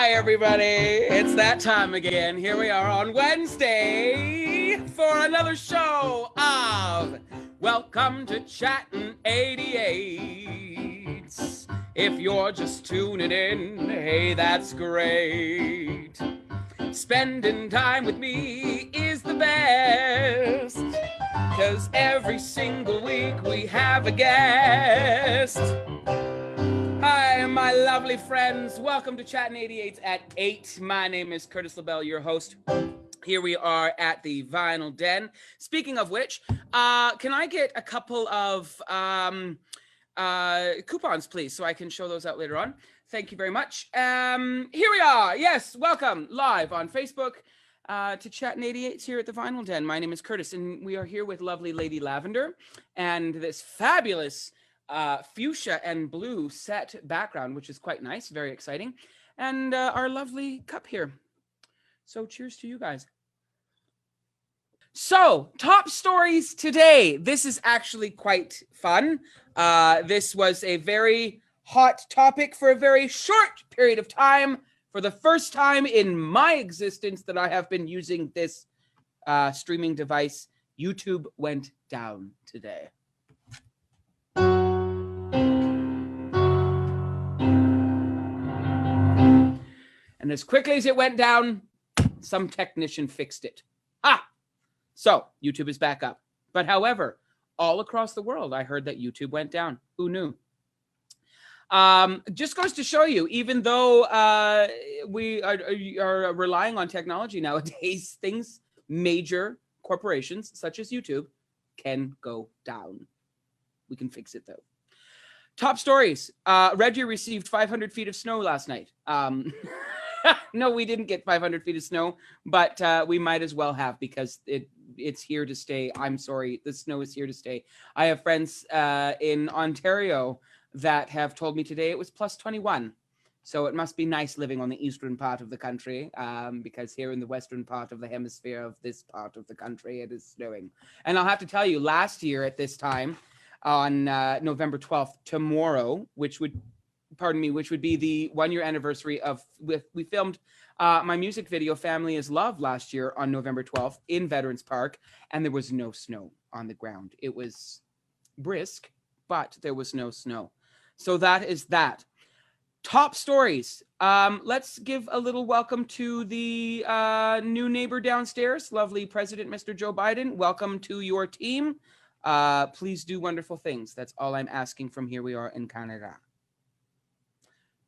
Hi, everybody. It's that time again. Here we are on Wednesday for another show of Welcome to Chattin 88. If you're just tuning in, hey, that's great. Spending time with me is the best, 'cause every single week we have a guest. Hi, my lovely friends. Welcome to Chattin 88 at 8. My name is Curtis Labelle, your host. Here we are at the Vinyl Den. Speaking of which, can I get a couple of coupons, please, so I can show those out later on? Thank you very much. Here we are. Yes, welcome live on Facebook to Chattin 88 here at the Vinyl Den. My name is Curtis, and we are here with lovely Lady Lavender and this fabulous fuchsia and blue set background, which is quite nice, very exciting, and our lovely cup here. So cheers to you guys. So, top stories today. This is actually quite fun. This was a very hot topic for a very short period of time. For the first time in my existence that I have been using this streaming device, YouTube went down today. And as quickly as it went down, some technician fixed it. So YouTube is back up. But however, all across the world, I heard that YouTube went down. Who knew? Just goes to show you, even though we are relying on technology nowadays, major corporations such as YouTube can go down. We can fix it though. Top stories. Reggie received 500 feet of snow last night. No, we didn't get 500 feet of snow, but we might as well have, because it's here to stay. I'm sorry, the snow is here to stay. I have friends in Ontario that have told me today it was plus 21. So it must be nice living on the eastern part of the country, because here in the western part of the hemisphere of this part of the country, it is snowing. And I'll have to tell you, last year at this time, on November 12th, tomorrow, which would be the 1-year anniversary of, we filmed my music video Family is Love last year on November 12th in Veterans Park, and there was no snow on the ground. It was brisk, but there was no snow. So that is that. Top stories. Let's give a little welcome to the new neighbor downstairs, lovely President Mr. Joe Biden. Welcome to your team. Please do wonderful things. That's all I'm asking from here we are in Canada.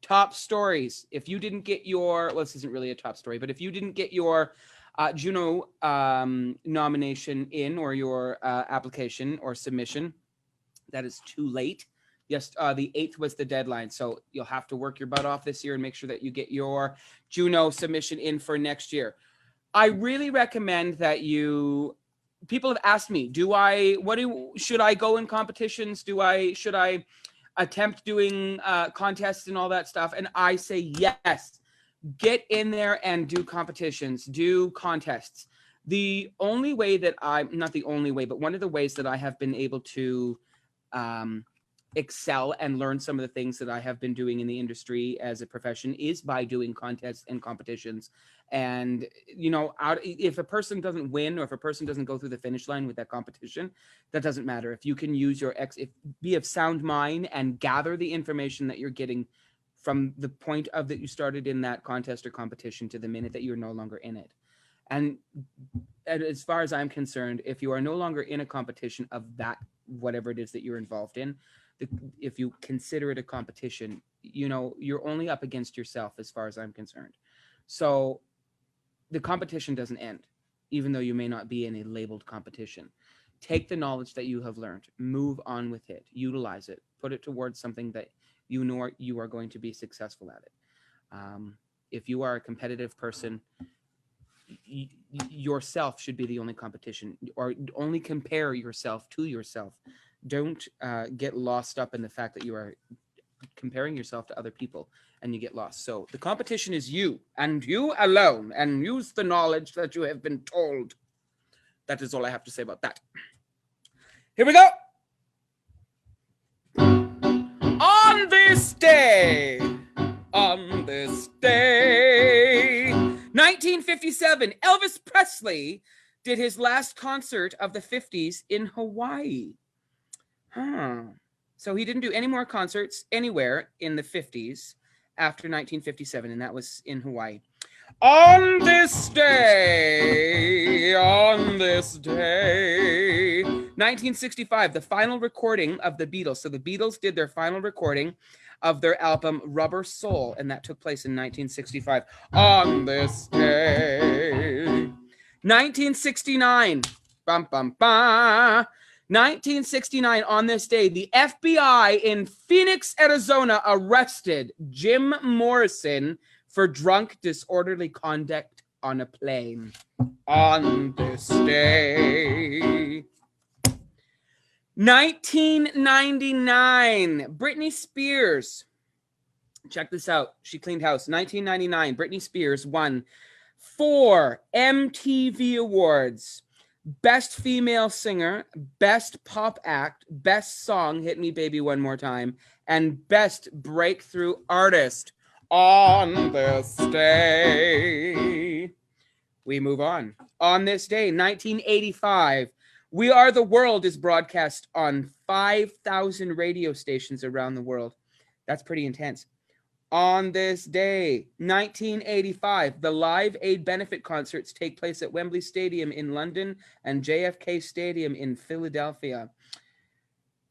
Top stories. If you didn't get your, well, this isn't really a top story, but if you didn't get your Juno nomination in, or your application or submission, that is too late. Yes, the 8th was the deadline, so you'll have to work your butt off this year and make sure that you get your Juno submission in for next year. I really recommend that people have asked me, should I go in competitions? Should I attempt doing contests and all that stuff? And I say yes. Get in there and do competitions, do contests. The only way that not the only way, but one of the ways that I have been able to excel and learn some of the things that I have been doing in the industry as a profession is by doing contests and competitions. And, if a person doesn't win, or if a person doesn't go through the finish line with that competition, that doesn't matter. If you can use be of sound mind and gather the information that you're getting from the point of that you started in that contest or competition to the minute that you're no longer in it. And as far as I'm concerned, if you are no longer in a competition of that, whatever it is that you're involved in, if you consider it a competition, you're only up against yourself as far as I'm concerned. So the competition doesn't end, even though you may not be in a labeled competition. Take the knowledge that you have learned, move on with it, utilize it, put it towards something that you know you are going to be successful at it. If you are a competitive person, yourself should be the only competition, or only compare yourself to yourself. Don't get lost up in the fact that you are comparing yourself to other people and you get lost. So the competition is you and you alone, and use the knowledge that you have been told. That is all I have to say about that. Here we go. On this day on this day. 1957, Elvis Presley did his last concert of the 50s in Hawaii. So he didn't do any more concerts anywhere in the 50s after 1957, and that was in Hawaii. On this day, 1965, the final recording of the Beatles. So the Beatles did their final recording of their album Rubber Soul, and that took place in 1965. On this day. 1969, 1969, on this day, the FBI in Phoenix, Arizona arrested Jim Morrison for drunk, disorderly conduct on a plane. On this day. 1999, Britney Spears. Check this out. She cleaned house. 1999, Britney Spears won 4 MTV Awards. Best Female Singer, Best Pop Act, Best Song, Hit Me Baby One More Time, and Best Breakthrough Artist. On this day. We move on. On this day, 1985, We Are the World is broadcast on 5,000 radio stations around the world. That's pretty intense. On this day, 1985, the Live Aid benefit concerts take place at Wembley Stadium in London and JFK Stadium in Philadelphia.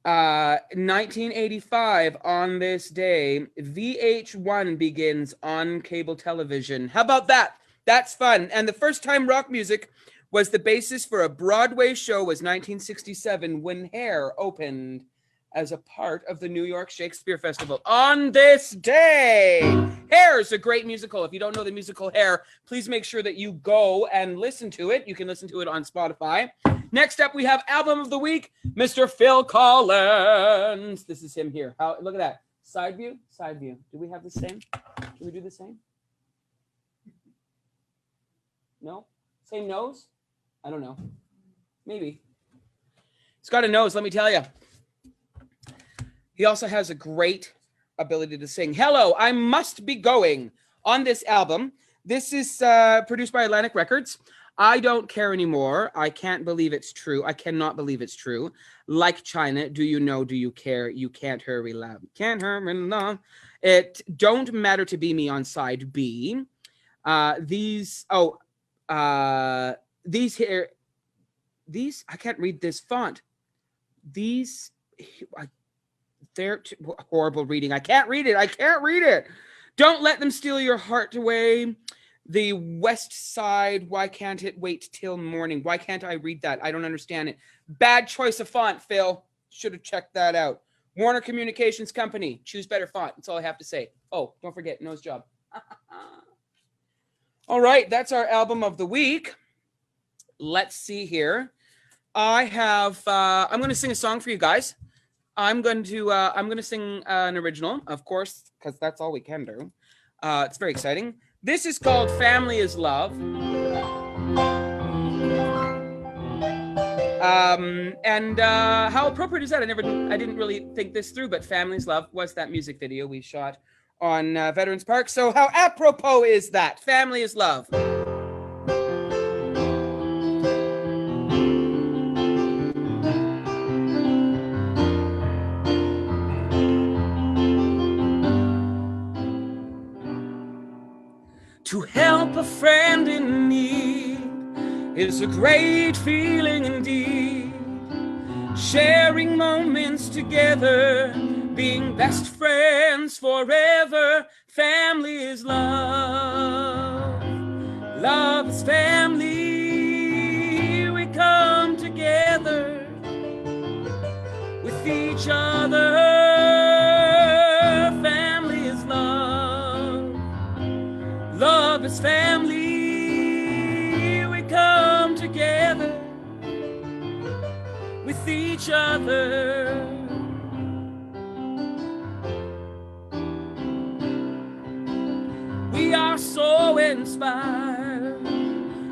1985, on this day, VH1 begins on cable television. How about that? That's fun. And the first time rock music was the basis for a Broadway show was 1967 when Hair opened as a part of the New York Shakespeare Festival. On this day, Hair is a great musical. If you don't know the musical Hair, please make sure that you go and listen to it. You can listen to it on Spotify. Next up, we have Album of the Week, Mr. Phil Collins. This is him here. Look at that. Side view, side view. Do we have the same? Can we do the same? No? Same nose? I don't know. Maybe. He's got a nose, let me tell you. He also has a great ability to sing. Hello, I Must Be Going on this album. This is produced by Atlantic Records. I Don't Care Anymore. I Can't Believe It's True. I Cannot Believe It's True. Like China. Do You Know, Do You Care? You Can't Hurry Love. Can't Hurry Love. It Don't Matter to Be Me on side B. These here, I can't read this font. They're horrible reading. I can't read it. Don't Let Them Steal Your Heart Away. The West Side. Why Can't It Wait Till Morning? Why can't I read that? I don't understand it. Bad choice of font, Phil. Should have checked that out. Warner Communications Company. Choose better font. That's all I have to say. Oh, don't forget, nose job. All right, that's our album of the week. Let's see here. I'm going to sing a song for you guys. I'm going to sing an original, of course, because that's all we can do. It's very exciting. This is called Family is Love. How appropriate is that? I didn't really think this through, but Family is Love was that music video we shot on Veterans Park. So how apropos is that? Family is Love. To help a friend in need is a great feeling indeed. Sharing moments together, being best friends forever. Family is love. Love is family. We come together with each other. Love is family. We come together with each other. We are so inspired.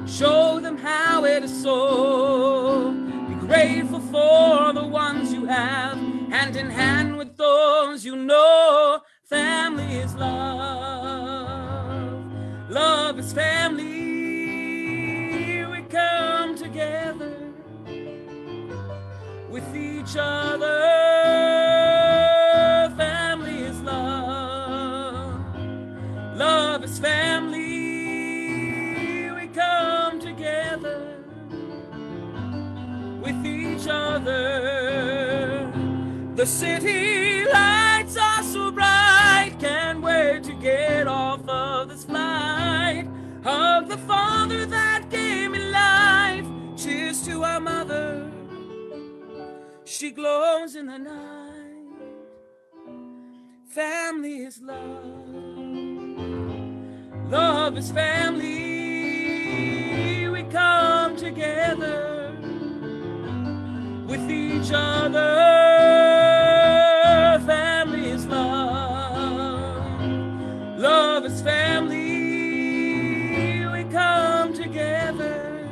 Show them how it is so. Be grateful for the ones you have. Hand in hand with those you know. Family is love. Love is family. We come together with each other. Family is love. Love is family. We come together with each other. The city lights are so bright. Can't wait to get off of this flight. Hug the father that gave me life. Cheers to our mother. She glows in the night. Family is love. Love is family. We come together with each other. Family is love. Love is family. We come together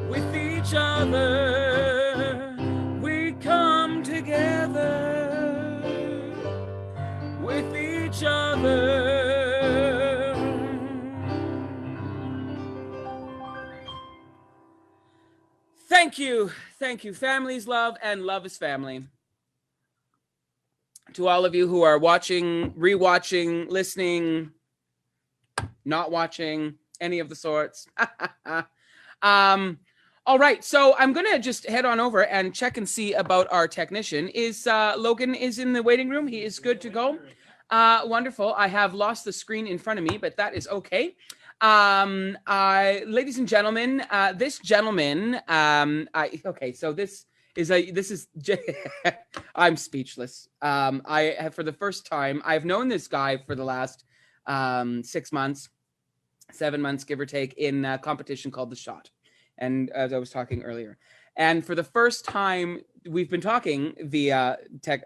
with each other. We come together with each other. Thank you. Thank you. Family's love and love is family. To all of you who are watching, rewatching, listening, not watching, any of the sorts. All right, so I'm going to just head on over and check and see about our technician. Is Logan is in the waiting room? He is good to go. Wonderful. I have lost the screen in front of me, but that is okay. Ladies and gentlemen, this gentleman, okay, so this is I'm speechless. I have, for the first time, I've known this guy for the last 6 months, 7 months, give or take, in a competition called The Shot. And as I was talking earlier, and for the first time, we've been talking via tech,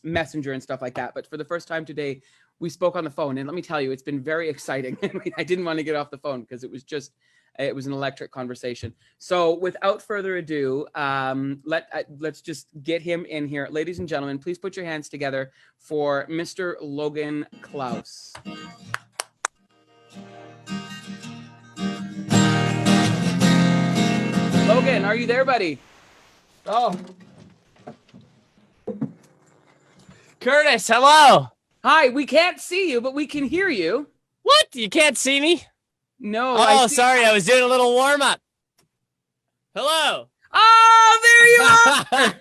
messenger and stuff like that. But for the first time today, we spoke on the phone, and let me tell you, it's been very exciting. I didn't want to get off the phone because it was an electric conversation. So without further ado, let's just get him in here. Ladies and gentlemen, please put your hands together for Mr. Logan Klaus. Logan, are you there, buddy? Oh. Curtis, hello. Hi, we can't see you, but we can hear you. What? You can't see me? No. Oh, sorry. I was doing a little warm-up. Hello. Oh, there you are.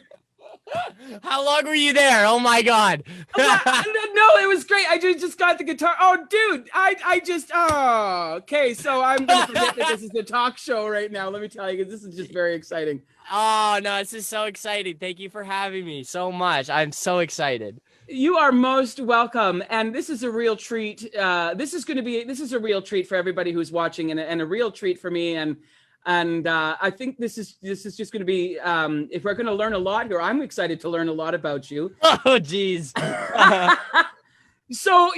How long were you there? Oh, my God. No, it was great. I just got the guitar. Oh, dude, okay. So I'm going to forget that this is a talk show right now. Let me tell you, because this is just very exciting. Oh, no, this is so exciting. Thank you for having me so much. I'm so excited. You are most welcome, and this is a real treat. This is a real treat for everybody who's watching, and a real treat for me. And I think this is just going to be. If we're going to learn a lot here, I'm excited to learn a lot about you. Oh, geez. So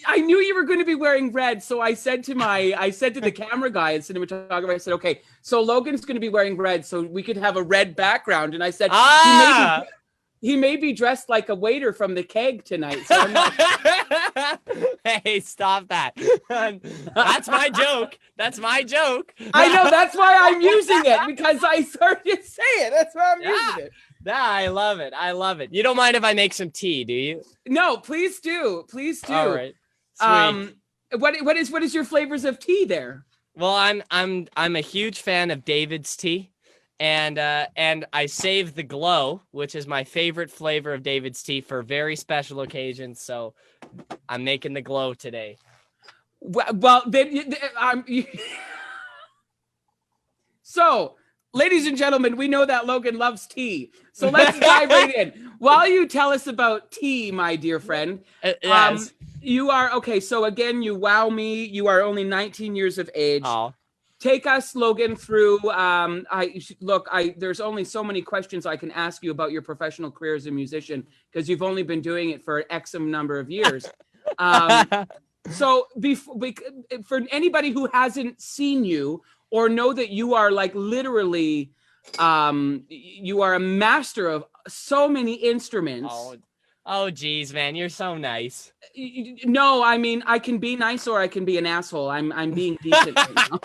I knew you were going to be wearing red. So I said to the camera guy and cinematographer, I said, okay, so Logan's going to be wearing red, so we could have a red background. And I said, he may be dressed like a waiter from the keg tonight. So I'm not... Hey, stop that. That's my joke. That's my joke. I know. That's why I'm using it, because I heard you say it. That's why I'm using it. Nah, I love it. I love it. You don't mind if I make some tea, do you? No, please do. Please do. All right. Sweet. What is your flavors of tea there? Well, I'm a huge fan of David's tea. And I save the glow, which is my favorite flavor of David's tea, for very special occasions. So I'm making the glow today. Well, so, ladies and gentlemen, we know that Logan loves tea. So let's dive right in. While you tell us about tea, my dear friend, yes. You are, okay, so again, you wow me. You are only 19 years of age. Oh. Take us, Logan, through. There's only so many questions I can ask you about your professional career as a musician, because you've only been doing it for X number of years. So, for anybody who hasn't seen you or know that you are like literally, you are a master of so many instruments. Oh, Oh, geez, man, you're so nice. No, I mean, I can be nice or I can be an asshole. I'm being decent right now.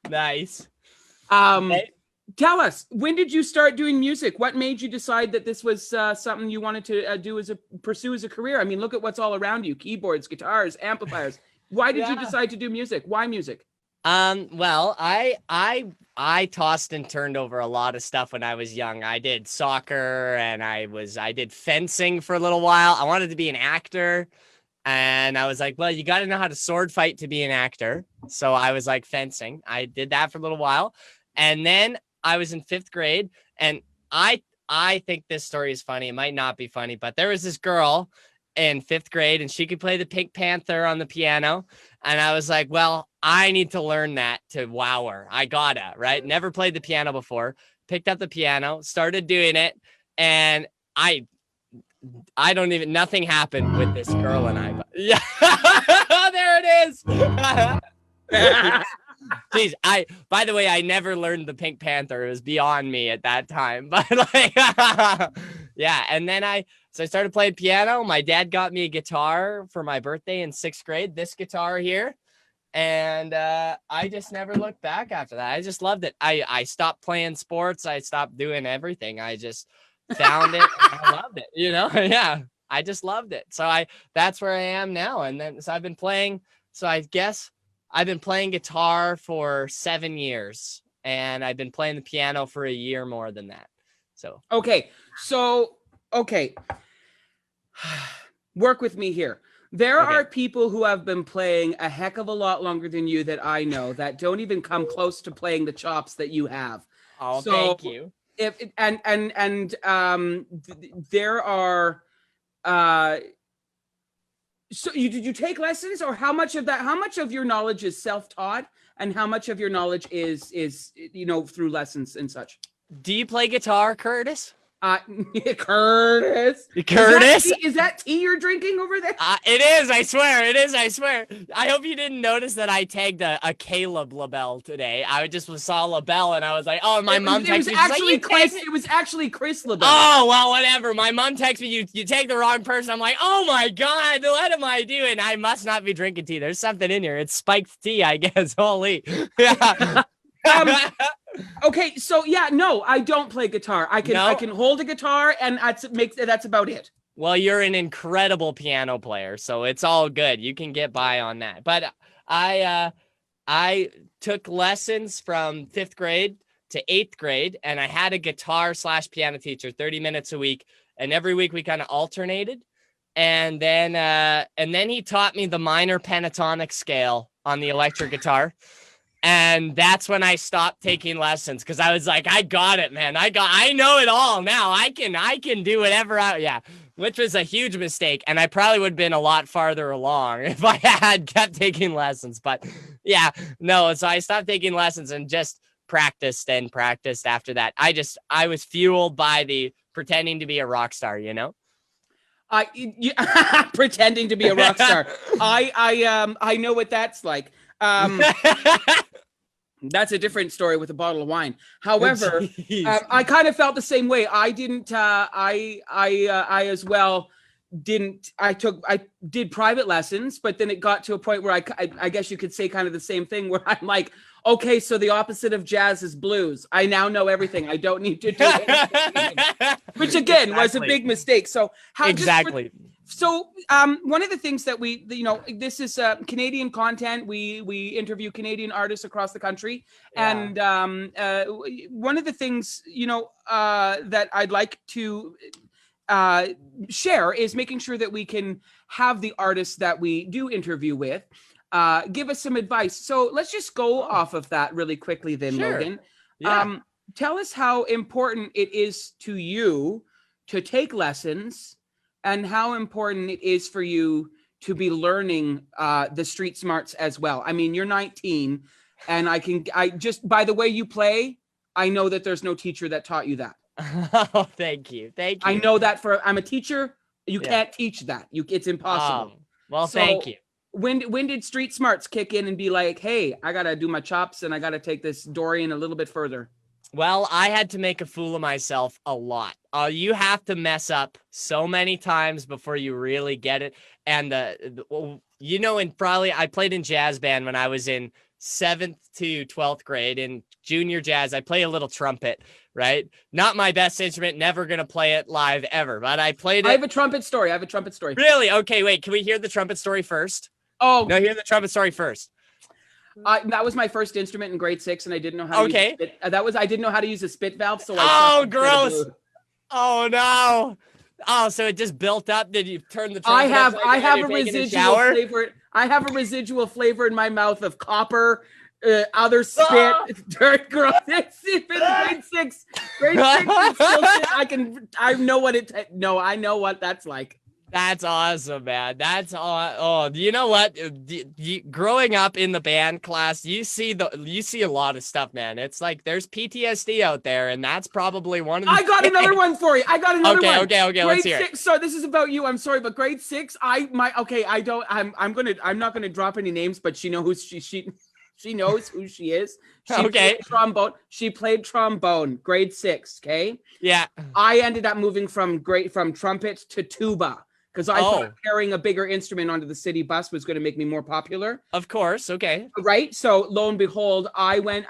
Nice. Okay. Tell us, when did you start doing music? What made you decide that this was something you wanted to pursue as a career? I mean, look at what's all around you: keyboards, guitars, amplifiers. Why did you decide to do music? Why music? Well, I tossed and turned over a lot of stuff when I was young. I did soccer and I did fencing for a little while. I wanted to be an actor. And I was like, well, you got to know how to sword fight to be an actor. So I was like fencing. I did that for a little while. And then I was in 5th grade. And I think this story is funny. It might not be funny, but there was this girl in 5th grade and she could play the Pink Panther on the piano. And I was like, well, I need to learn that to wow her. I gotta, right? Never played the piano before. Picked up the piano, started doing it. And I don't even, nothing happened with this girl and I, but yeah, there it is. Jeez, by the way, I never learned the Pink Panther. It was beyond me at that time, but like, yeah. And then so I started playing piano. My dad got me a guitar for my birthday in 6th grade, this guitar here. And I just never looked back after that. I just loved it. I stopped playing sports. I stopped doing everything. I just found it. I loved it, yeah, I just loved it. So that's where I am now. And then, so I've been playing, so I guess I've been playing guitar for 7 years and I've been playing the piano for a year more than that. So, okay. Work with me here. There are people who have been playing a heck of a lot longer than you that I know that don't even come close to playing the chops that you have. Oh, so, thank you. There are so did you take lessons, or how much of your knowledge is self-taught and how much of your knowledge is through lessons and such? Do you play guitar, Curtis? Curtis. Is that tea you're drinking over there? It is, I swear. It is, I swear. I hope you didn't notice that I tagged a Caleb Labelle today. I just saw Labelle and I was like, oh, my mom texted me. It was actually Chris Labelle. Oh, well, whatever. My mom texted me, you take the wrong person. I'm like, oh my God, what am I doing? I must not be drinking tea. There's something in here. It's spiked tea, I guess. Holy. Yeah. Okay, so yeah, no, I don't play guitar. I can hold a guitar, and that's about it. Well, you're an incredible piano player, so it's all good. You can get by on that. But I took lessons from 5th grade to 8th grade, and I had a guitar/piano teacher 30 minutes a week, and every week we kind of alternated. And then he taught me the minor pentatonic scale on the electric guitar. And that's when I stopped taking lessons, because I was like, I got it, man. I know it all now. I can do whatever which was a huge mistake. And I probably would have been a lot farther along if I had kept taking lessons. But yeah, no. So I stopped taking lessons and just practiced after that. I was fueled by the pretending to be a rock star, pretending to be a rock star. I know what that's like. That's a different story with a bottle of wine. However, I kind of felt the same way. I didn't. I as well didn't. I did private lessons, but then it got to a point where I guess you could say kind of the same thing, where I'm like, okay, so the opposite of jazz is blues. I now know everything. I don't need to do anything. Which again was a big mistake. So So one of the things that this is Canadian content. We interview Canadian artists across the country. And one of the things, that I'd like to share is making sure that we can have the artists that we do interview with give us some advice. So let's just go off of that really quickly then, Logan. Yeah. Tell us how important it is to you to take lessons, and how important it is for you to be learning the street smarts as well. I mean, you're 19, and I just by the way you play, I know that there's no teacher that taught you that. Oh, thank you. I know that I'm a teacher. You can't teach that. It's impossible. Well, thank you. When did street smarts kick in and be like, hey, I gotta do my chops and I gotta take this Dorian a little bit further? Well, I had to make a fool of myself a lot. You have to mess up so many times before you really get it. And I played in jazz band when I was in 7th to 12th grade. In junior jazz, I play a little trumpet, right? Not my best instrument, never going to play it live ever, but I played it. I have a trumpet story. Really? Okay, wait, can we hear the trumpet story first? Oh. No, hear the trumpet story first. That was my first instrument in grade 6, and I didn't know how to use it. I didn't know how to use a spit valve, so Oh, gross. Oh, no. Oh, so it just built up. Did you turn the trumpet? I have a residual flavor. I have a residual flavor in my mouth of copper, other spit. Dirt, gross. It's been grade 6. Grade 6. I know what that's like. That's awesome, man. That's oh, you know what? Growing up in the band class, you see a lot of stuff, man. It's like there's PTSD out there, and that's probably one of the I got another one for you. I got another one. Okay, let's hear it. So this is about you. I'm sorry, but grade 6, I'm not gonna drop any names, but she knows who she is. Played trombone. She played trombone, grade 6, okay? Yeah. I ended up moving from trumpet to tuba. Because I thought carrying a bigger instrument onto the city bus was going to make me more popular. Of course, okay. Right? So lo and behold, I went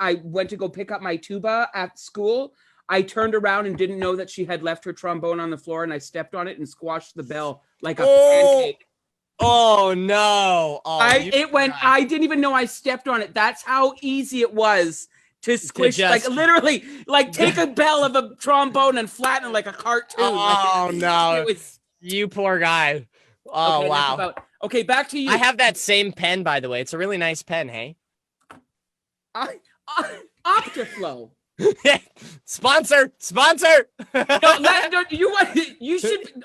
to go pick up my tuba at school. I turned around and didn't know that she had left her trombone on the floor, and I stepped on it and squashed the bell like a pancake. Oh no. I didn't even know I stepped on it. That's how easy it was to squish, like literally, like take a bell of a trombone and flatten it like a cartoon. Oh no. It was. You poor guy. Oh, okay, wow. Okay, back to you. I have that same pen, by the way. It's a really nice pen, hey? Optiflow. Sponsor. You should.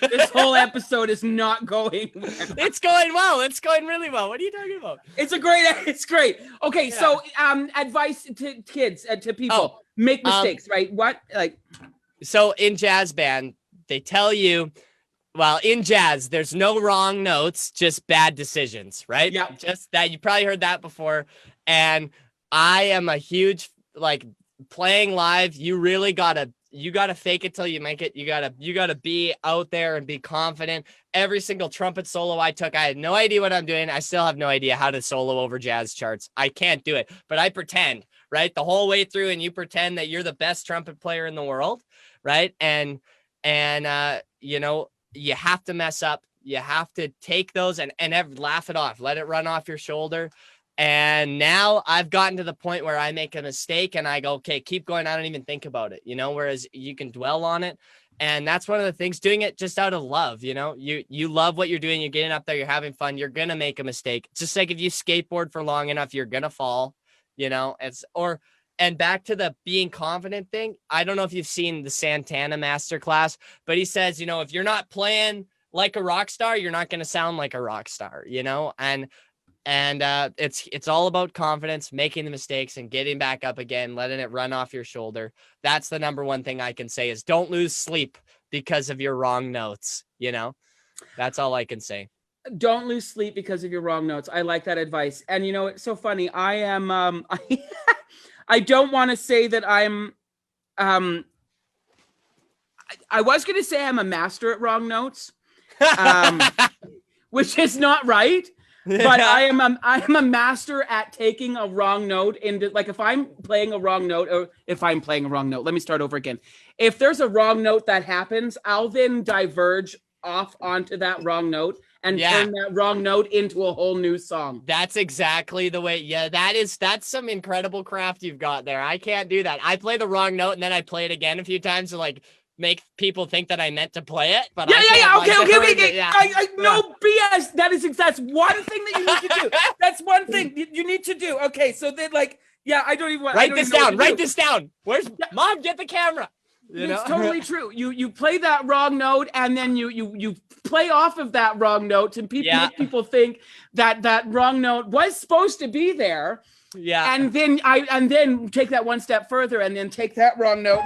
This whole episode is not going well. It's going well. It's going really well. What are you talking about? It's great. Okay, so advice to kids, to people. Make mistakes, right? What? So in jazz band, they tell you, well, in jazz, there's no wrong notes, just bad decisions, right? Yeah. Just that. You probably heard that before. And I am a huge, playing live, you gotta fake it till you make it. You gotta be out there and be confident. Every single trumpet solo I took, I had no idea what I'm doing. I still have no idea how to solo over jazz charts. I can't do it, but I pretend, right? The whole way through, and you pretend that you're the best trumpet player in the world, right? And you have to mess up. You have to take those and laugh it off. Let it run off your shoulder. And now I've gotten to the point where I make a mistake and I go, okay, keep going. I don't even think about it, whereas you can dwell on it. And that's one of the things, doing it just out of love. You love what you're doing. You're getting up there. You're having fun. You're going to make a mistake. Just like if you skateboard for long enough, you're going to fall, and back to the being confident thing. I don't know if you've seen the Santana masterclass, but he says, if you're not playing like a rock star, you're not going to sound like a rock star, and it's all about confidence, making the mistakes and getting back up again, letting it run off your shoulder. That's the number one thing I can say, is don't lose sleep because of your wrong notes. That's all I can say. Don't lose sleep because of your wrong notes. I like that advice. And it's so funny. I am, I don't want to say that I'm, I was going to say I'm a master at wrong notes, which is not right. But I am a master at taking a wrong note into, if I'm playing a wrong note, let me start over again. If there's a wrong note that happens, I'll then diverge off onto that wrong note and turn that wrong note into a whole new song. That's exactly the way. Yeah, that's some incredible craft you've got there. I can't do that. I play the wrong note and then I play it again a few times to make people think that I meant to play it. But okay. No BS. That's one thing that you need to do. That's one thing you need to do. Okay, so then I don't even want. Write this down. Where's Mom? Get the camera. It's totally true. You play that wrong note and then you play off of that wrong note to make people think that wrong note was supposed to be there. Yeah. And then take that one step further and then take that wrong note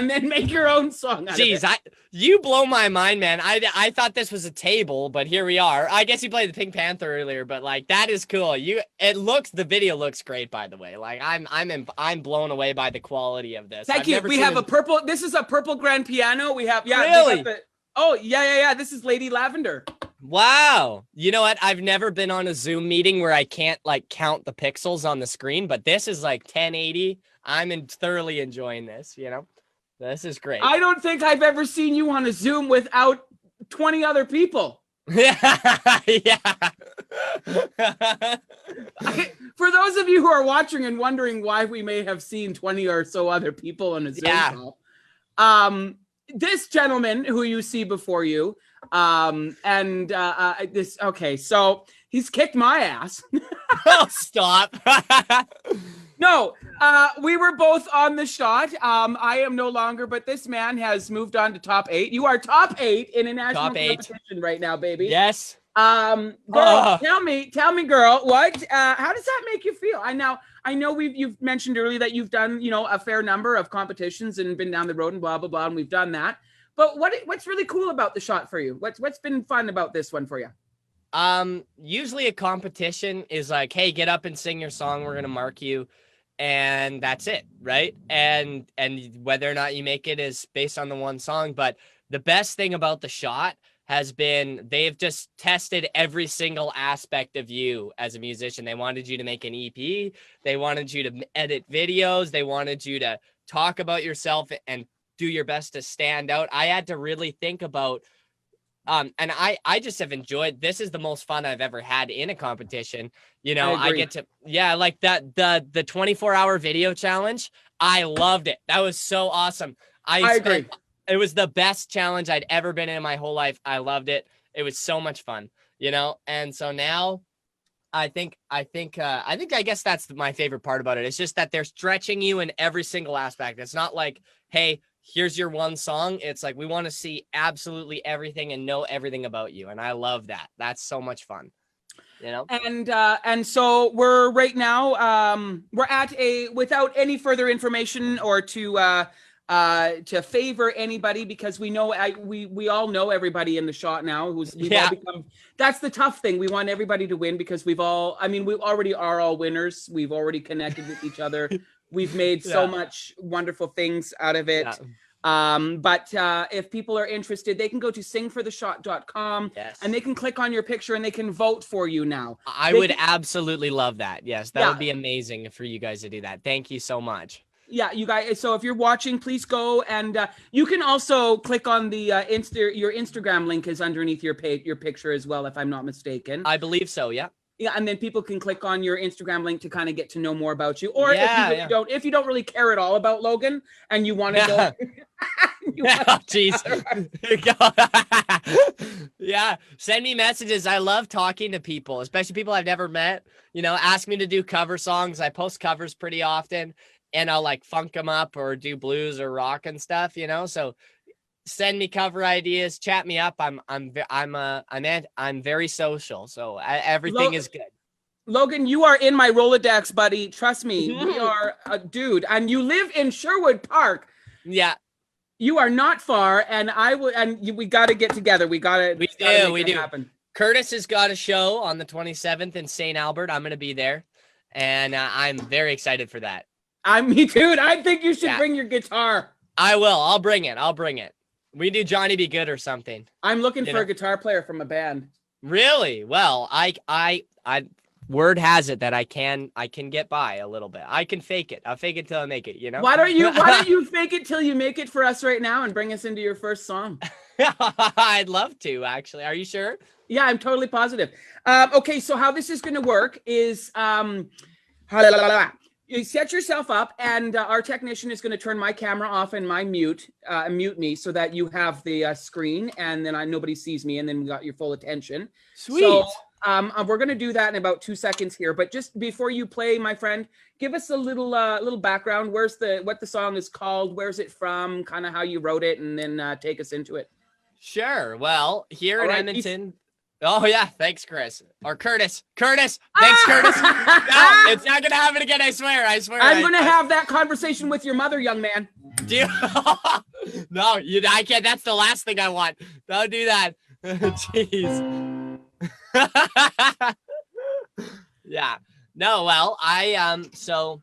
and then make your own song out of it. Jeez, you blow my mind, man. I thought this was a table, but here we are. I guess you played the Pink Panther earlier, but like that is cool. The video looks great, by the way. Like I'm blown away by the quality of this. Thank you. We have a purple. This is a purple grand piano. We have Really? This is Lady Lavender. Wow. You know what? I've never been on a Zoom meeting where I can't like count the pixels on the screen, but this is like 1080. I'm thoroughly enjoying this, you know? This is great. I don't think I've ever seen you on a Zoom without 20 other people. Yeah. For those of you who are watching and wondering why we may have seen 20 or so other people on a Zoom call, this gentleman who you see before you, so he's kicked my ass. Oh, stop. No, we were both on the shot. I am no longer, but this man has moved on to top 8. You are top 8 in a national competition right now, baby. Yes. Girl, tell me, girl, what? How does that make you feel? I know you've mentioned earlier that you've done, a fair number of competitions and been down the road and blah blah blah, and we've done that. But what's really cool about the shot for you? What's been fun about this one for you? Usually a competition is like, hey, get up and sing your song. We're gonna mark you. And that's it, right? And whether or not you make it is based on the one song. But the best thing about the shot has been they've just tested every single aspect of you as a musician. They wanted you to make an EP. They wanted you to edit videos. They wanted you to talk about yourself and do your best to stand out. I had to really think about and I just have enjoyed. This is the most fun I've ever had in a competition. I get to, like that, the 24-hour video challenge. I loved it. That was so awesome. I agree. It was the best challenge I'd ever been in my whole life. I loved it. It was so much fun, and so now I guess that's my favorite part about it. It's just that they're stretching you in every single aspect. It's not like, hey, here's your one song. It's like, we want to see absolutely everything and know everything about you. And I love that. That's so much fun, And so we're right now, we're at without any further information or to favor anybody, because we know, we all know everybody in the shot now that's the tough thing. We want everybody to win because we already are all winners. We've already connected with each other. We've made so much wonderful things out of it. But if people are interested, they can go to singfortheshot.com and they can click on your picture and they can vote for you now. I would absolutely love that. Yes, that would be amazing for you guys to do that. Thank you so much. Yeah, you guys. So if you're watching, please go, and you can also click on the your Instagram link is underneath your picture as well, if I'm not mistaken. I believe so. Yeah. Yeah, and then people can click on your Instagram link to kind of get to know more about you. Or if you don't really care at all about Logan and you want to go. Jeez. Yeah. Send me messages. I love talking to people, especially people I've never met. Ask me to do cover songs. I post covers pretty often, and I'll like funk them up or do blues or rock and stuff, So send me cover ideas, chat me up. I'm very social, so everything is good. Logan, you are in my Rolodex, buddy. Trust me, we are a dude, and you live in Sherwood Park. Yeah, you are not far, and we got to get together. We do. Happen. Curtis has got a show on the 27th in St. Albert. I'm going to be there, and I'm very excited for that. Me too. I think you should bring your guitar. I will. I'll bring it. We do Johnny Be Good or something. I'm looking for a guitar player from a band. Really? Well, I word has it that I can get by a little bit. I can fake it. I'll fake it till I make it, Why don't you fake it till you make it for us right now and bring us into your first song? I'd love to, actually. Are you sure? Yeah, I'm totally positive. Okay, so how this is going to work is you set yourself up, and our technician is going to turn my camera off and my mute me so that you have the screen, and then nobody sees me, and then we got your full attention. Sweet. So we're going to do that in about 2 seconds here. But just before you play, my friend, give us a little background. What the song is called? Where's it from? Kind of how you wrote it, and then take us into it. Sure. Well, here in Edmonton. Oh, yeah. Thanks, Chris. Or Curtis. Curtis. Thanks, Curtis. No, it's not going to happen again. I swear. I'm going to have that conversation with your mother, young man. Do you? No, I can't. That's the last thing I want. Don't do that. Jeez. Yeah. No, well, so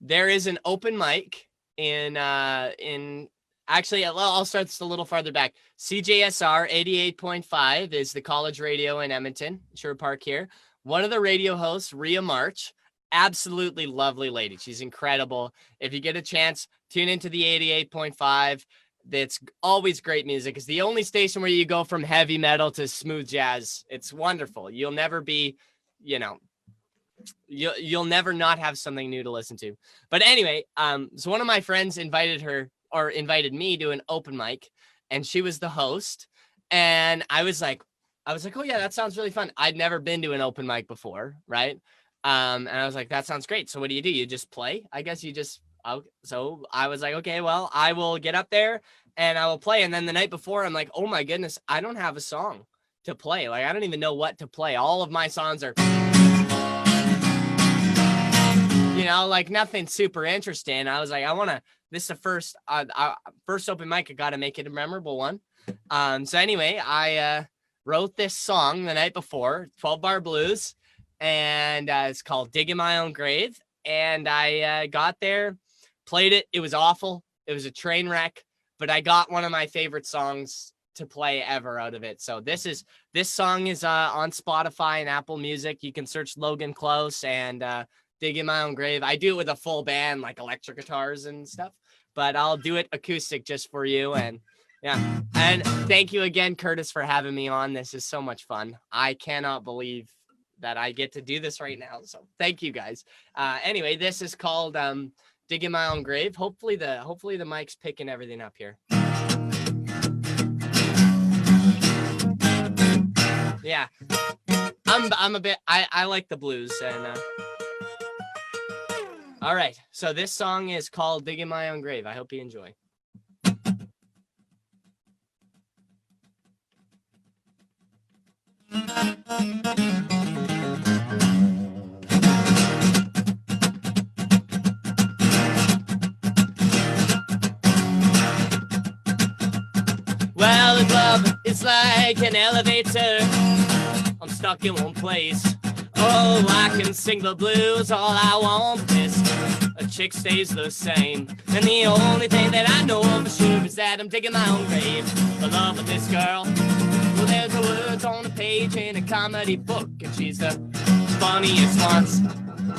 there is an open mic in actually, I'll start this a little farther back. CJSR 88.5 is the college radio in Edmonton, Sherwood Park here. One of the radio hosts, Rhea March, absolutely lovely lady. She's incredible. If you get a chance, tune into the 88.5. That's always great music. It's the only station where you go from heavy metal to smooth jazz. It's wonderful. You'll never be, you'll never not have something new to listen to. But anyway, so one of my friends invited me to an open mic, and she was the host. And I was like, oh yeah, that sounds really fun. I'd never been to an open mic before, right? And I was like, that sounds great. So what do? You just play? I guess you just. So I was like, okay, well, I will get up there and I will play. And then the night before, I'm like, oh my goodness, I don't have a song to play. Like, I don't even know what to play. All of my songs are, like nothing super interesting. I was like, this is the first open mic. I got to make it a memorable one. So anyway, I wrote this song the night before, 12-bar blues, and it's called Diggin' My Own Grave. And I got there, played it. It was awful. It was a train wreck, but I got one of my favorite songs to play ever out of it. So this song is on Spotify and Apple Music. You can search Logan Klaus and Diggin' My Own Grave. I do it with a full band, like electric guitars and stuff, but I'll do it acoustic just for you. And yeah. And thank you again, Curtis, for having me on. This is so much fun. I cannot believe that I get to do this right now. So thank you guys. Anyway, this is called Diggin' My Own Grave. Hopefully the mic's picking everything up here. Yeah. I like the blues and all right. So this song is called Diggin' My Own Grave. I hope you enjoy. Well, love is like an elevator. I'm stuck in one place. Oh, I can sing the blues all I want. This a chick stays the same, and the only thing that I know for sure is that I'm digging my own grave. The love of this girl. Well, there's the words on the page in a comedy book, and she's the funniest ones.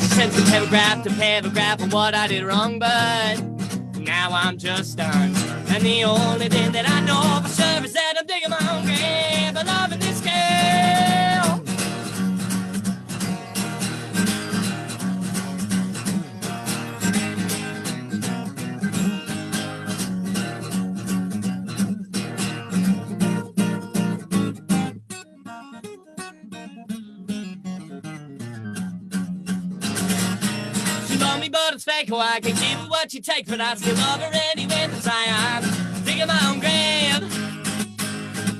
She sends from paragraph to paragraph on what I did wrong, but now I'm just done. And the only thing that I know for sure is that I'm digging my own grave. I'm loving this girl. But it's fake, oh, I can give her what you take, but I still love her anyway. That's why I'm digging my own grave,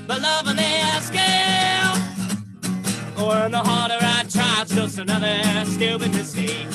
but loving this girl. Oh, and the harder I try, it's just another stupid mistake.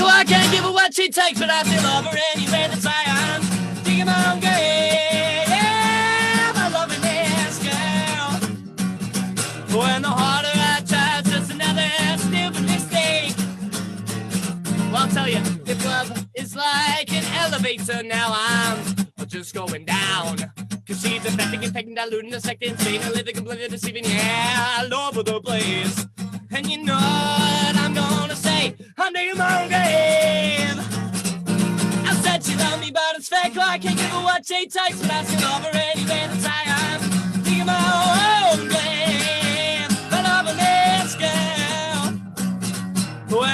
I can't give her what she takes, but I still love her anyway. That's why I'm digging my own grave. Yeah, I'm loving this girl. When the harder I try, it's just another stupid mistake. Well, I'll tell you, if love is like an elevator, now I'm just going down. Cause she's affecting and taking, diluting, dissecting, saying, living, completely deceiving, yeah, all over the place. And you know what I'm gonna say? I'm digging my own grave. I said she loved me, but it's fake. Oh, I can't give her what she takes, but I still love her anyway. That's why I'm digging my own grave.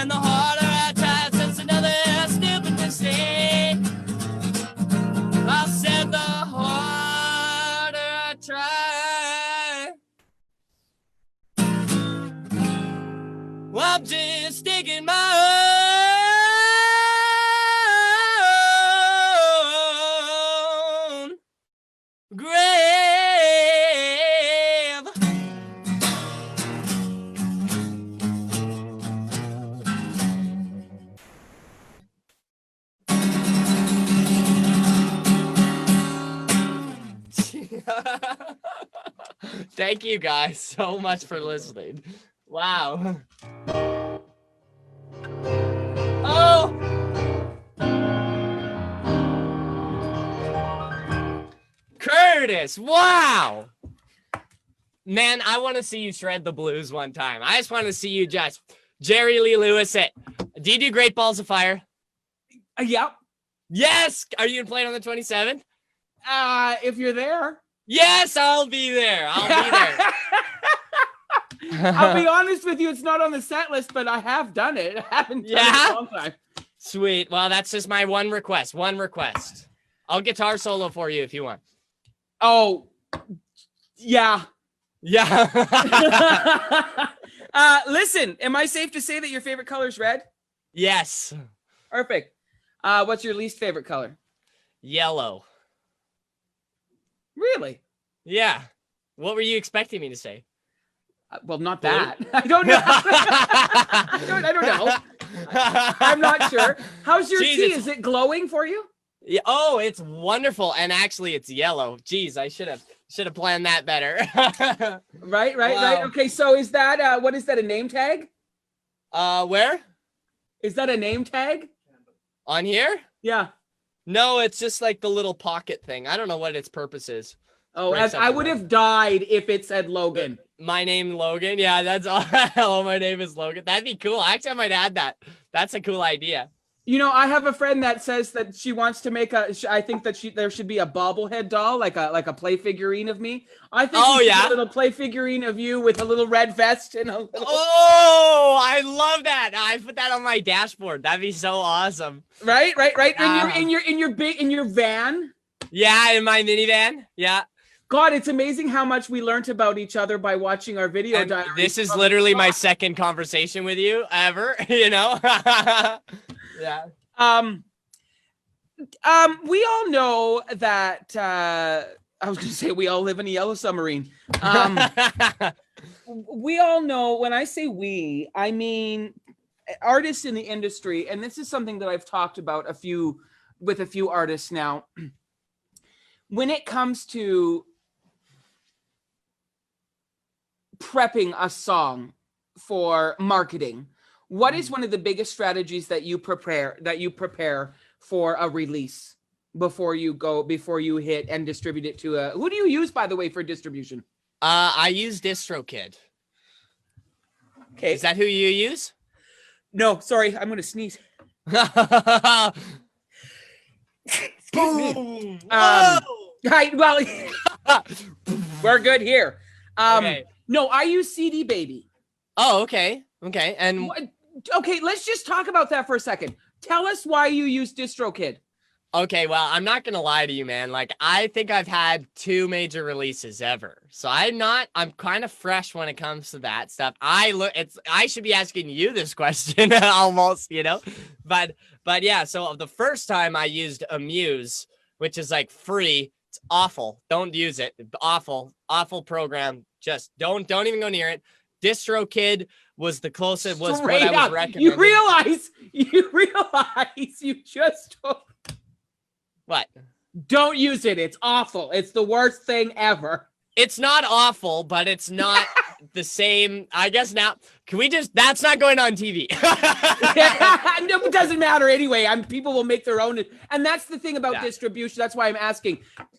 And the harder I try, it's another stupid mistake. I said the harder I try, well, I'm just digging my own grave. Thank you guys so much for listening. Wow. Oh! Curtis, wow! Man, I want to see you shred the blues one time. I just want to see you just Jerry Lee Lewis it. Do you do Great Balls of Fire? Yep. Yes! Are you playing on the 27th? If you're there. Yes, I'll be there. I'll be there. I'll be honest with you, it's not on the set list, but I have done it. I haven't done it in a long time. Sweet. Well, that's just my one request. One request. I'll guitar solo for you if you want. Oh, yeah. Yeah. Listen, am I safe to say that your favorite color is red? Yes. Perfect. What's your least favorite color? Yellow. Really? Yeah. What were you expecting me to say? Well, not that. I don't know. I don't know. I'm not sure. How's your tea? Is it glowing for you? Yeah. Oh, it's wonderful. And actually, it's yellow. Jeez, I should have planned that better. Right. Okay, so is that what is that, a name tag? Where? Is that a name tag? On here? Yeah. No, it's just like the little pocket thing. I don't know what its purpose is. Oh, I would have died if it said Logan. My name, Logan. Yeah, that's all. Hello, my name is Logan. That'd be cool. Actually, I might add that. That's a cool idea. You know, I have a friend that says that she wants to make I think that there should be a bobblehead doll, like a play figurine of me. I think a little play figurine of you with a little red vest and a little... Oh, I love that. I put that on my dashboard. That'd be so awesome. Right. In your van. Yeah, in my minivan. Yeah. God, it's amazing how much we learned about each other by watching our video diaries. This is literally my second conversation with you ever, you know? Yeah. We all know that, I was going to say we all live in a yellow submarine. We all know, when I say we, I mean artists in the industry. And this is something that I've talked about with a few artists now. When it comes to prepping a song for marketing, what is one of the biggest strategies that you prepare for a release before you hit and distribute it to who do you use, by the way, for distribution? I use DistroKid. Okay. Is that who you use? No, sorry, I'm going to sneeze. Excuse me. Right, well, we're good here. Okay. No, I use CD Baby. Oh, okay. Okay. And okay, let's just talk about that for a second. Tell us why you use DistroKid. Okay, well, I'm not gonna lie to you, man. Like, I think I've had 2 major releases ever, so I'm kind of fresh when it comes to that stuff. I should be asking you this question almost, you know, but yeah. So the first time I used Amuse, which is like free. It's awful. Don't use it. Awful program. Just don't even go near it. DistroKid was the closest. Was what I was recommending. You realize you just don't. What? Don't use it. It's awful. It's the worst thing ever. It's not awful, but it's not the same. I guess now, can we just, that's not going on TV. No, it doesn't matter anyway. People will make their own. And that's the thing about distribution. That's why I'm asking.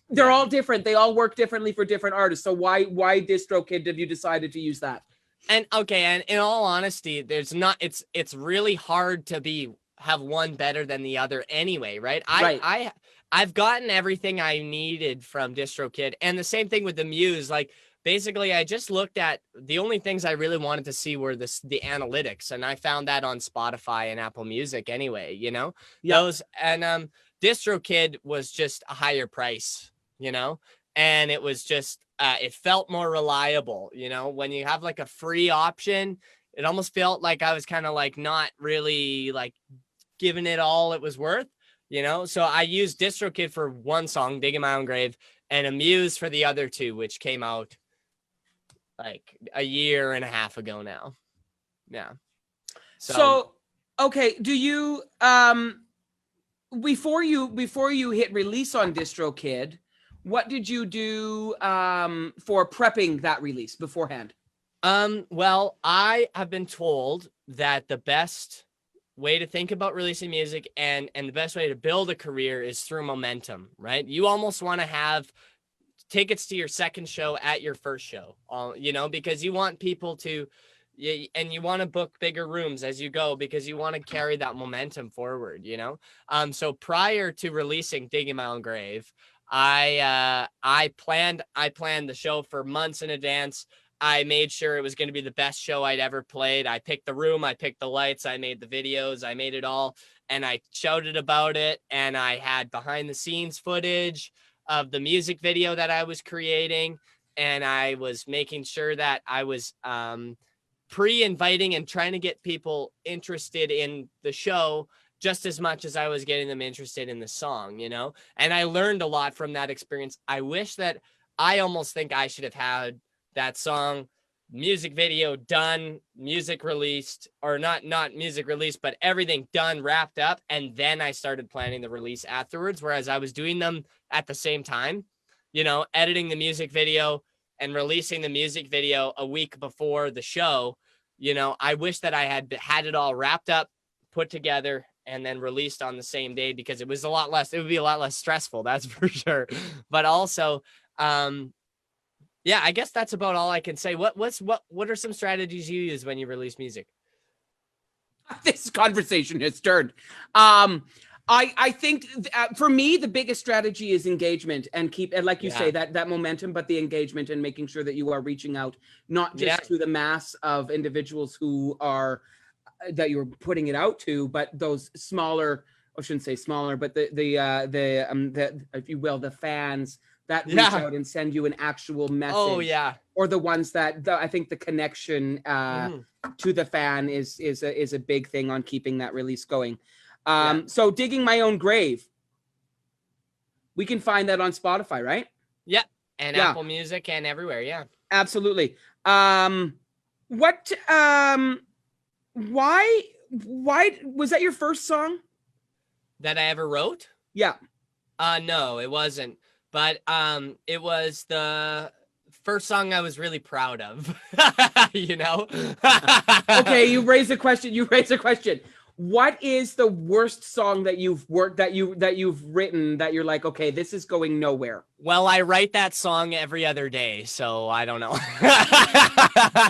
They're all different. They all work differently for different artists. So why DistroKid have you decided to use that? And okay, and in all honesty, it's really hard to have one better than the other anyway, right? I've gotten everything I needed from DistroKid, and the same thing with the Muse. Like, basically I just looked at the only things I really wanted to see were the analytics, and I found that on Spotify and Apple Music anyway, you know. Those, and DistroKid was just a higher price, you know, and it was just it felt more reliable, you know. When you have like a free option, it almost felt like I was kind of like not really like giving it all it was worth, you know. So I used DistroKid for one song, Diggin' My Own Grave, and Amuse for the other two, which came out like a year and a half ago now. Yeah. So okay, do you before you hit release on DistroKid, what did you do for prepping that release beforehand? Well, I have been told that the best way to think about releasing music and the best way to build a career is through momentum, right? You almost want to have tickets to your second show at your first show, you know, because you want people to, and you want to book bigger rooms as you go because you want to carry that momentum forward, you know? So prior to releasing Diggin' My Own Grave, I planned the show for months in advance. I made sure it was going to be the best show I'd ever played. I picked the room, I picked the lights, I made the videos, I made it all, and I shouted about it. And I had behind the scenes footage of the music video that I was creating. And I was making sure that I was pre-inviting and trying to get people interested in the show just as much as I was getting them interested in the song, you know? And I learned a lot from that experience. I wish that I almost think I should have had that song, music video done, music released, or not music released, but everything done, wrapped up. And then I started planning the release afterwards. Whereas I was doing them at the same time, you know, editing the music video and releasing the music video a week before the show. You know, I wish that I had it all wrapped up, put together, and then released on the same day, because it would be a lot less stressful. That's for sure. But also, yeah, I guess that's about all I can say. What are some strategies you use when you release music? This conversation has turned. I think for me, the biggest strategy is engagement and like you say, that momentum, but the engagement and making sure that you are reaching out, not just to the mass of individuals who are, that you're putting it out to, but those smaller, I shouldn't say smaller, but the if you will, the fans that reach out and send you an actual message. Oh yeah. Or the ones that I think the connection to the fan is a big thing on keeping that release going. So Digging My Own Grave, we can find that on Spotify, right? Yeah. And Apple Music and everywhere. Yeah, absolutely. Why was that your first song that I ever wrote? Yeah. No, it wasn't. But it was the first song I was really proud of, you know? Okay, you raised a question. What is the worst song that you've written that you're like, okay, this is going nowhere? Well, I write that song every other day, so I don't know.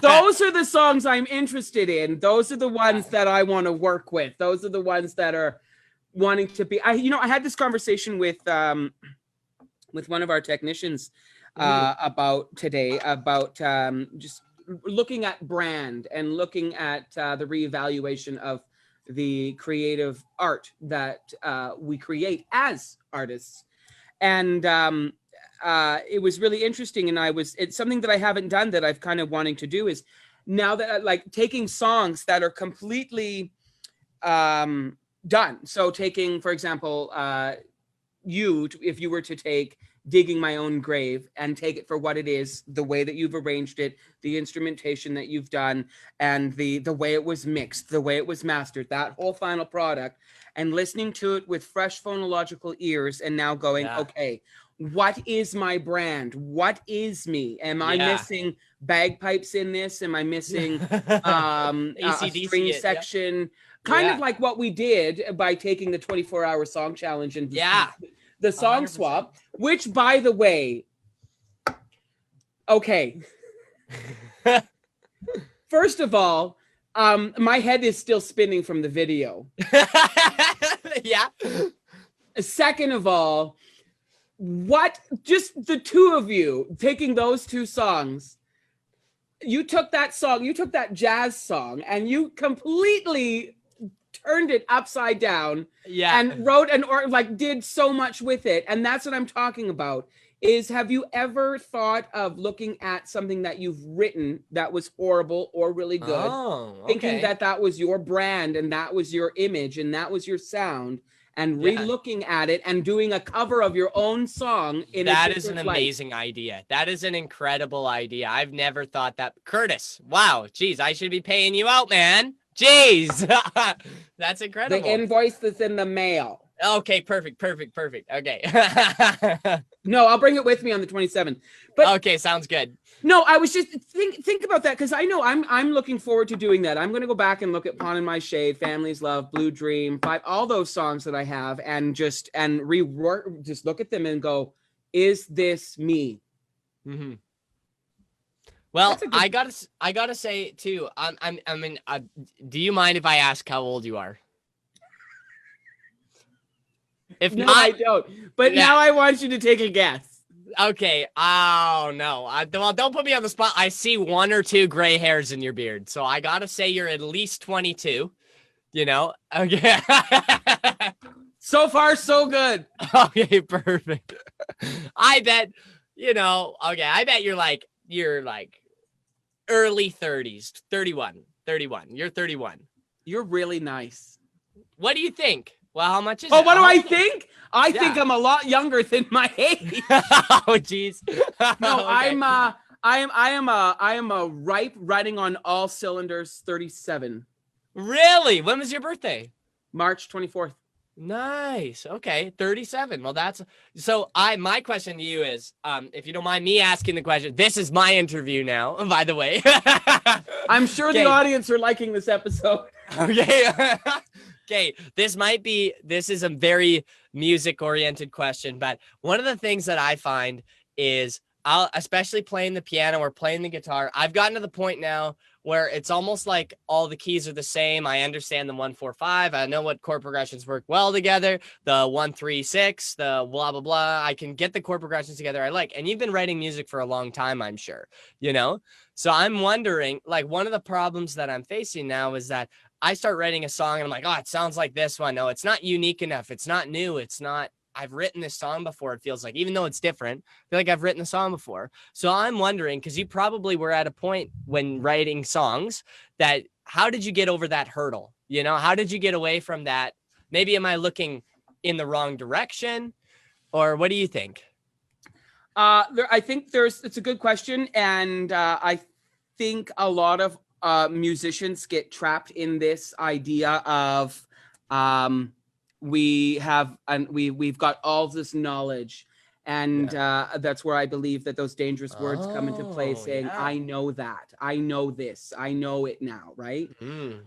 Those are the songs I'm interested in. Those are the ones that I want to work with. Those are the ones that are wanting to be. I had this conversation with one of our technicians about just looking at brand and looking at the reevaluation of the creative art that we create as artists. And it was really interesting. And it's something that I haven't done that I've kind of wanting to do is now that like taking songs that are completely done. So taking, for example, if you were to take Digging My Own Grave and take it for what it is, the way that you've arranged it, the instrumentation that you've done, and the way it was mixed, the way it was mastered, that whole final product, and listening to it with fresh phonological ears, and now going, okay, what is my brand? What is me? Am I missing bagpipes in this? Am I missing a string section? Kind of like what we did by taking the 24-hour song challenge and the song 100%. Swap, which, by the way, okay. First of all, my head is still spinning from the video. Yeah. Second of all, what, just the two of you taking those two songs, you took that song, you took that jazz song, and you completely turned it upside down, and wrote did so much with it. And that's what I'm talking about. Is, have you ever thought of looking at something that you've written that was horrible or really good, thinking that was your brand and that was your image and that was your sound, and re-looking at it and doing a cover of your own song in that is an amazing idea. That is an incredible idea. I've never thought that. Curtis, wow, geez, I should be paying you out, man. Jeez. That's incredible. The invoice that's in the mail. Okay, perfect. Okay. No, I'll bring it with me on the 27th. But okay, sounds good. No, I was just think about that, because I know I'm looking forward to doing that. I'm going to go back and look at Pond in My Shade, Family's Love, Blue Dream, all those songs that I have, and rework, just look at them and go, is this me? Mm-hmm. Well, I gotta say too. Do you mind if I ask how old you are? If no, not, I don't. But now I want you to take a guess. Okay. Oh no. Well, don't put me on the spot. I see 1 or 2 gray hairs in your beard, so I gotta say you're at least 22. You know. Okay. So far, so good. Okay, perfect. I bet. You know. Okay, I bet you're like early 30s, 31. You're 31. You're really nice. What do you think? Well, how much is it? Oh, what do I think? I think I'm a lot younger than my age. Oh, jeez. No, okay. I am a ripe, running on all cylinders 37. Really? When was your birthday? March 24th. Nice. Okay, 37. Well, that's so. My question to you is, if you don't mind me asking the question, this is my interview now. By the way, I'm sure the audience are liking this episode. Okay. Okay, this is a very music-oriented question, but one of the things that I find is, especially playing the piano or playing the guitar, I've gotten to the point now where it's almost like all the keys are the same. I understand the 1-4-5. I know what chord progressions work well together. The 1-3-6, the blah, blah, blah. I can get the chord progressions together I like. And you've been writing music for a long time, I'm sure, you know? So I'm wondering, like, one of the problems that I'm facing now is that I start writing a song and I'm like, oh, it sounds like this one. No, it's not unique enough. It's not new. It's not, I've written this song before. It feels like, even though it's different, I feel like I've written the song before. So I'm wondering, because you probably were at a point when writing songs that, how did you get over that hurdle? You know, how did you get away from that? Maybe am I looking in the wrong direction, or what do you think? I think it's a good question. And I think a lot of musicians get trapped in this idea of we've got all this knowledge, and that's where I believe that those dangerous words come into play, saying I know that, I know this, I know it now, right?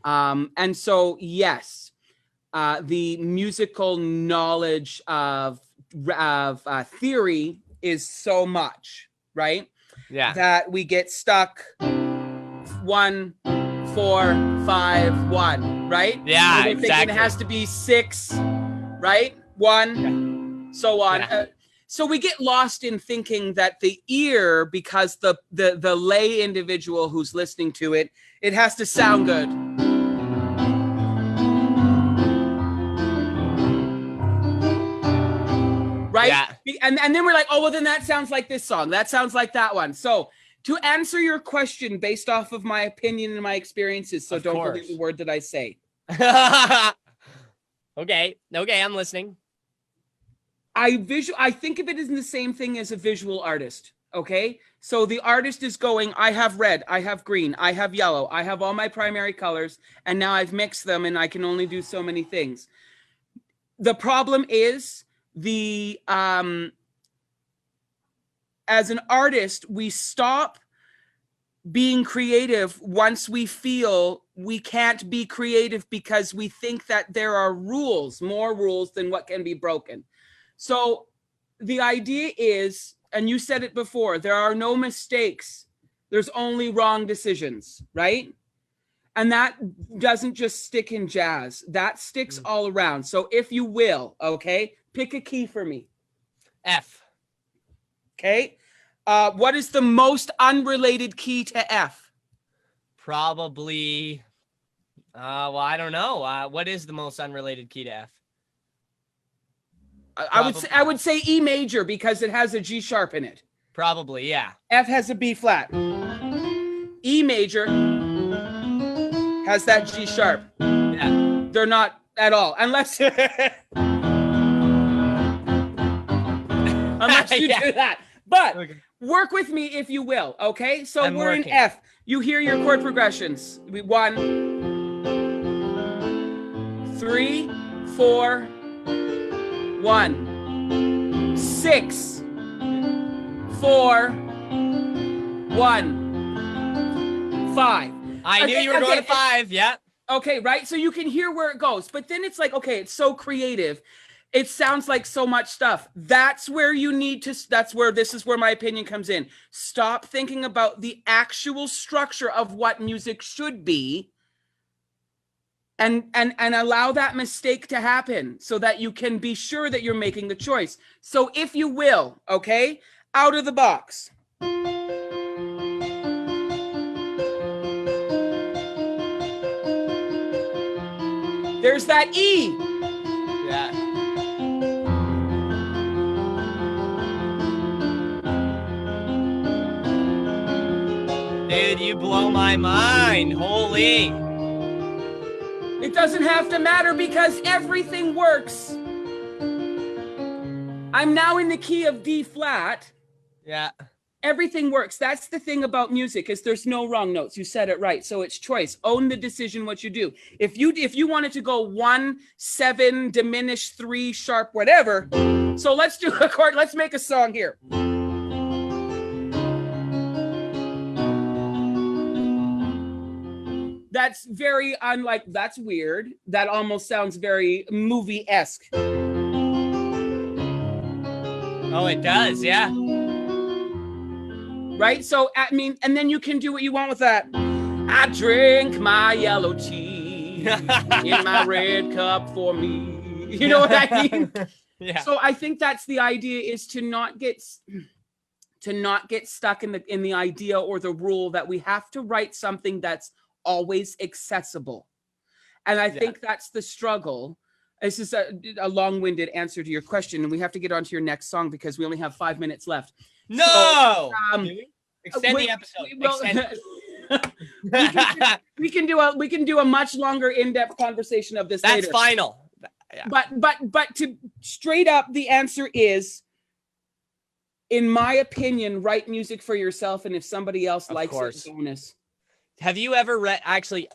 And so yes, the musical knowledge of theory is so much, right? That we get stuck 1, 4, 5, 1, right? Yeah, exactly. It has to be 6, right? 1, so on. So we get lost in thinking that the ear, because the lay individual who's listening to it, it has to sound good. Right? Yeah. And then we're like, oh, well, then that sounds like this song. That sounds like that one. So to answer your question based off of my opinion and my experiences, so don't believe the word that I say. Okay, I'm listening. I think of it as the same thing as a visual artist, okay? So the artist is going, I have red, I have green, I have yellow, I have all my primary colors, and now I've mixed them and I can only do so many things. The problem is as an artist, we stop being creative once we feel we can't be creative because we think that there are more rules than what can be broken. So the idea is, and you said it before, there are no mistakes. There's only wrong decisions, right? And that doesn't just stick in jazz. That sticks all around. So if you will, okay, pick a key for me. F. Okay. What is the most unrelated key to F? Probably. Well, I don't know. What is the most unrelated key to F? I would say E major because it has a G sharp in it. Probably, yeah. F has a B flat. E major has that G sharp. Yeah. They're not at all, unless unless you do that. But work with me if you will. Okay, so we're in F. You hear your chord progressions. 1, 3, 4, 1, 6, 4, 1, 5. I knew you were going to 5. Yeah. Okay, right? So you can hear where it goes, but then it's like, okay, it's so creative. It sounds like so much stuff. That's where you need to, this is where my opinion comes in. Stop thinking about the actual structure of what music should be and allow that mistake to happen so that you can be sure that you're making the choice. So if you will, okay, out of the box. There's that E. Yeah. Dude, you blow my mind. Holy. It doesn't have to matter because everything works. I'm now in the key of D flat. Yeah. Everything works. That's the thing about music is there's no wrong notes. You said it right. So it's choice. Own the decision what you do. If you wanted to go 1, 7, diminish 3, sharp, whatever. So let's do a chord. Let's make a song here. That's very unlike, that's weird. That almost sounds very movie-esque. Oh, it does, yeah. Right? So, I mean, and then you can do what you want with that. I drink my yellow tea in my red cup for me. You know what I mean? Yeah. So I think that's the idea, is to not get stuck in the idea or the rule that we have to write something that's always accessible. And I think that's the struggle. This is a long-winded answer to your question, and we have to get on to your next song because we only have 5 minutes left. No! Extend the episode. We can do a much longer in-depth conversation of this later. That's final. Yeah. But to straight up, the answer is, in my opinion, write music for yourself, and if somebody else likes it, bonus. Have you ever read, actually,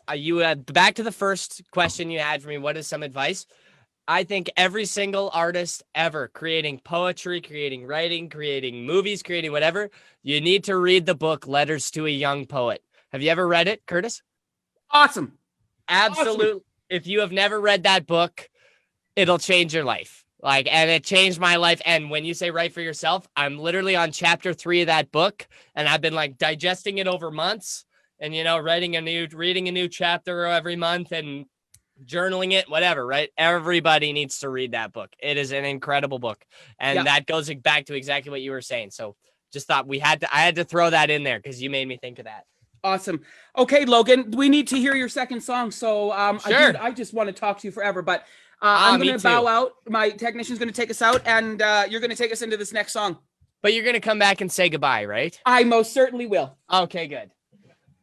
back to the first question you had for me, what is some advice? I think every single artist ever creating poetry, creating writing, creating movies, creating whatever, you need to read the book Letters to a Young Poet. Have you ever read it, Curtis? Awesome. Absolutely. Awesome. If you have never read that book, it'll change your life. And it changed my life. And when you say write for yourself, I'm literally on chapter 3 of that book, and I've been digesting it over months and, reading a new chapter every month and journaling it, whatever, right? Everybody needs to read that book. It is an incredible book. And that goes back to exactly what you were saying. So just thought I had to throw that in there because you made me think of that. Awesome. Okay, Logan, we need to hear your second song. So sure. I just want to talk to you forever, but I'm going to bow out. My technician's going to take us out, and you're going to take us into this next song. But you're going to come back and say goodbye, right? I most certainly will. Okay, good.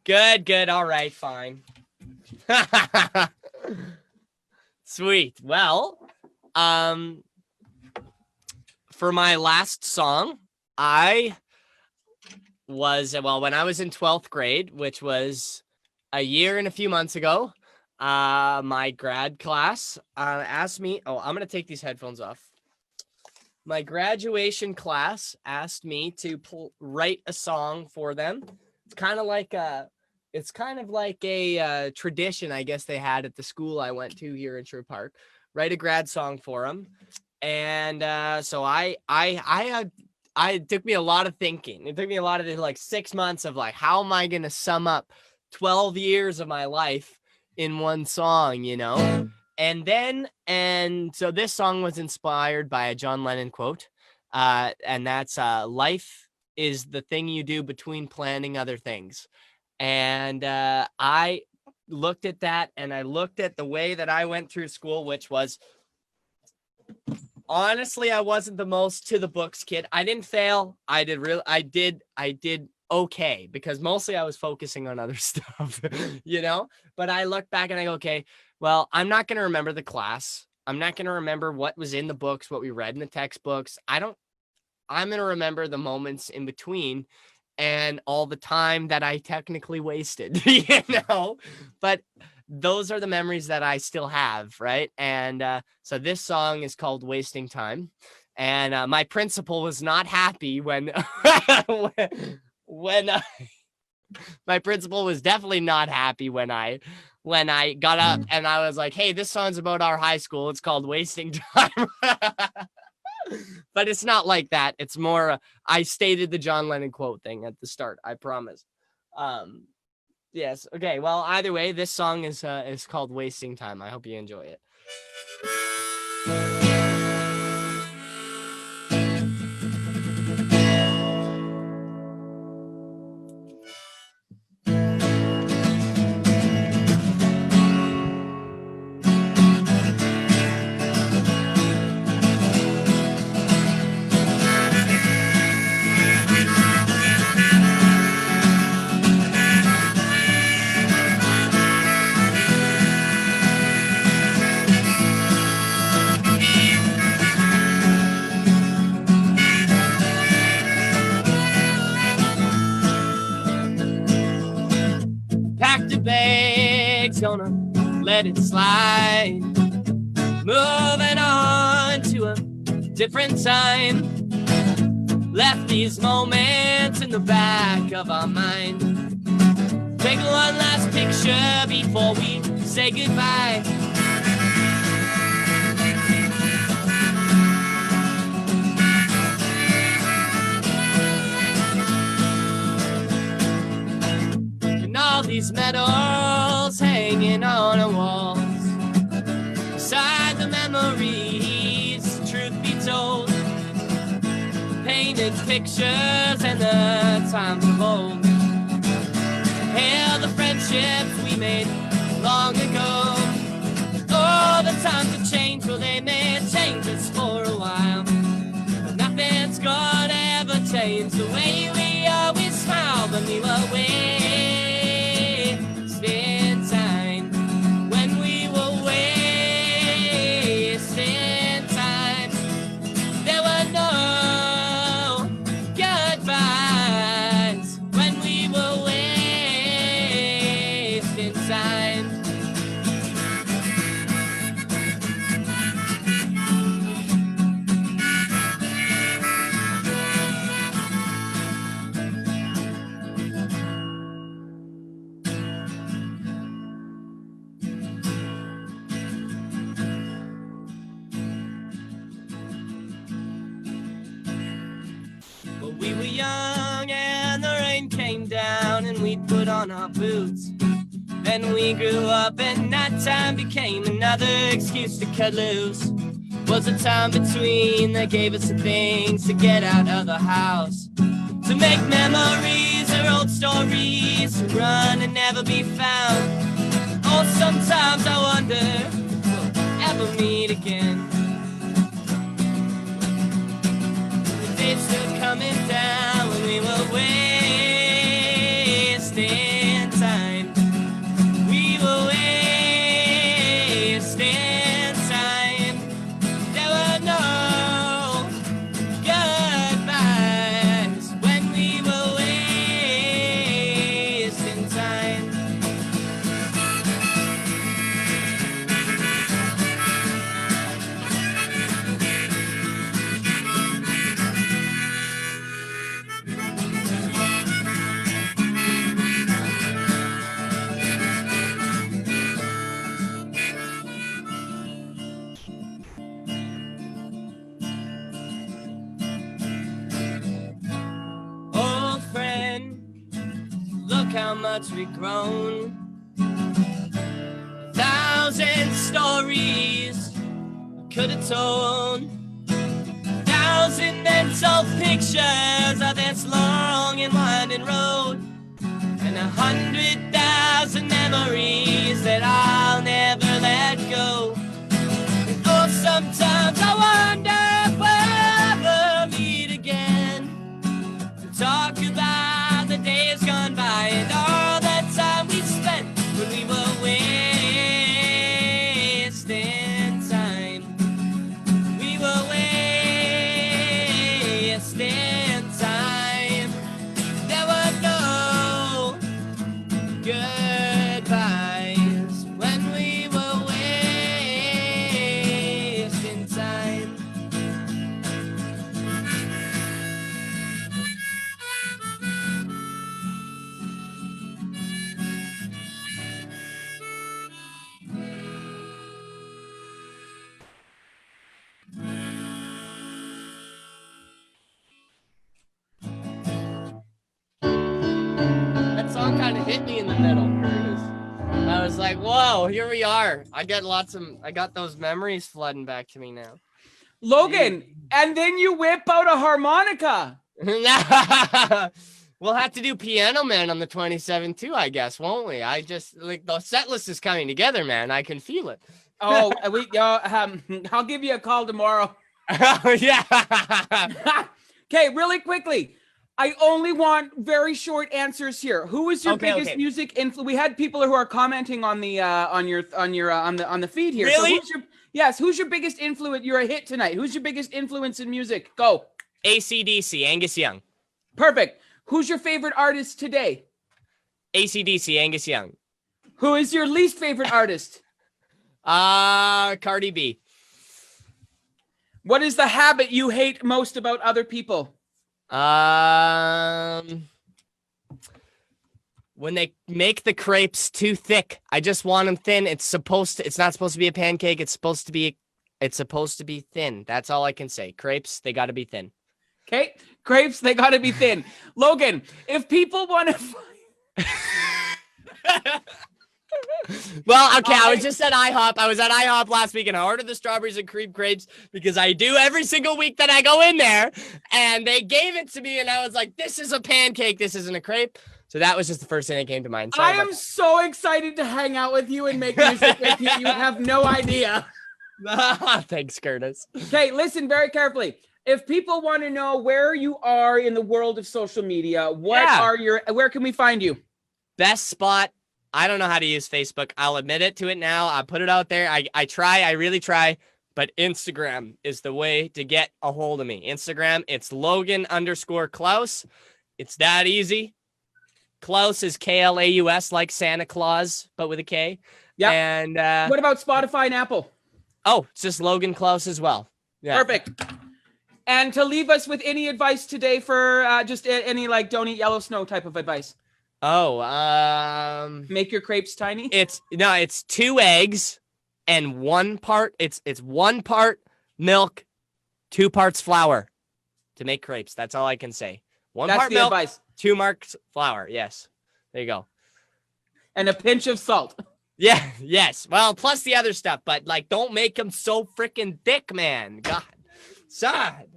Good. All right, fine. Sweet. Well, for my last song, when I was in 12th grade, which was a year and a few months ago, my grad class asked me, I'm going to take these headphones off. My graduation class asked me to write a song for them. It's kind of like a tradition, I guess they had at the school I went to here in Sherwood Park. Write a grad song for them, and so it took me a lot of thinking. It took me a lot of 6 months of how am I gonna sum up 12 years of my life in one song, And so this song was inspired by a John Lennon quote, And that's life is the thing you do between planning other things. And I looked at that, and I looked at the way that I went through school, which was, honestly, I wasn't the most to the books kid. I didn't fail. I did okay, because mostly I was focusing on other stuff, but I look back and I go, okay, well, I'm not going to remember the class. I'm not going to remember what was in the books, what we read in the textbooks. I'm going to remember the moments in between and all the time that I technically wasted, but those are the memories that I still have. Right. And so this song is called Wasting Time. And my principal was not happy when, my principal was definitely not happy when I got up and I was like, hey, this song's about our high school. It's called Wasting Time. But it's not like that. It's more, I stated the John Lennon quote thing at the start. I promise. Yes. Okay. Well, either way, this song is called Wasting Time. I hope you enjoy it. Gonna let it slide, moving on to a different time, left these moments in the back of our mind, take one last picture before we say goodbye. And all these medals hanging on our walls, beside the memories, truth be told, painted pictures and the times of old. Hail the friendships we made long ago. Oh, the times have changed, well, they may change us for a while, but nothing's gonna ever change the way we always smiled when we were wasting time. When we were wasting time, there were no goodbyes. When we were wasting time. We were young and the rain came down and we'd put on our boots. Then we grew up and that time became another excuse to cut loose. Was a time between that gave us the things to get out of the house, to make memories or old stories to run and never be found. Oh, sometimes I wonder if we'll ever meet again. The days still coming down when we were wasting time. We were wasting time. There were no goodbyes when we were wasting time. Old friend, look how much we've grown. 1,000 stories I could have told. 1,000 and mental pictures of this long and winding road, and 100,000 memories that I'll never let go. And oh, sometimes I wonder if we'll ever meet again to talk about the days gone by and all that time we spent when we were wasting time. We were wasting time. There were no goodbyes when we were wasting time. That song kind of hit me in the middle, Curtis. I was like, whoa, here we are. I got those memories flooding back to me now. Logan, and then you whip out a harmonica. We'll have to do Piano Man on the 27th too, I guess, won't we? I just, like, the set list is coming together, man. I can feel it. Oh, I'll give you a call tomorrow. Yeah. Okay, really quickly. I only want very short answers here. Who is your biggest music influence? We had people who are commenting on the on the feed here. Really? So who's your biggest influence? You're a hit tonight. Who's your biggest influence in music? Go. ACDC, Angus Young. Perfect. Who's your favorite artist today? ACDC, Angus Young. Who is your least favorite artist? Cardi B. What is the habit you hate most about other people? When they make the crepes too thick, I just want them thin. It's not supposed to be a pancake. It's supposed to be thin. That's all I can say. Crepes, they got to be thin. Okay. Crepes, they got to be thin. Logan, if people want to Well, okay, I was just at IHOP. I was at IHOP last week and I ordered the strawberries and cream crepes because I do every single week that I go in there, and they gave it to me and I was like, this is a pancake. This isn't a crepe. So that was just the first thing that came to mind. I am so excited to hang out with you and make music with you. You have no idea. Thanks, Curtis. Okay, listen very carefully. If people want to know where you are in the world of social media, where can we find you? Best spot. I don't know how to use Facebook. I'll admit it to it now. I put it out there. I really try, but Instagram is the way to get a hold of me. Instagram, it's Logan_Klaus. It's that easy. Klaus is Klaus, like Santa Claus, but with a K. Yeah. And what about Spotify and Apple? Oh, it's just Logan Klaus as well. Yeah. Perfect. And to leave us with any advice today for just any like don't eat yellow snow type of advice. Oh, make your crepes tiny. It's 2 eggs and 1 part. It's 1 part milk, 2 parts flour to make crepes. That's all I can say. That's part the milk, advice. 2 parts flour. Yes, there you go. And a pinch of salt. Yeah. Yes. Well, plus the other stuff, but like, don't make them so freaking thick, man. God, sad.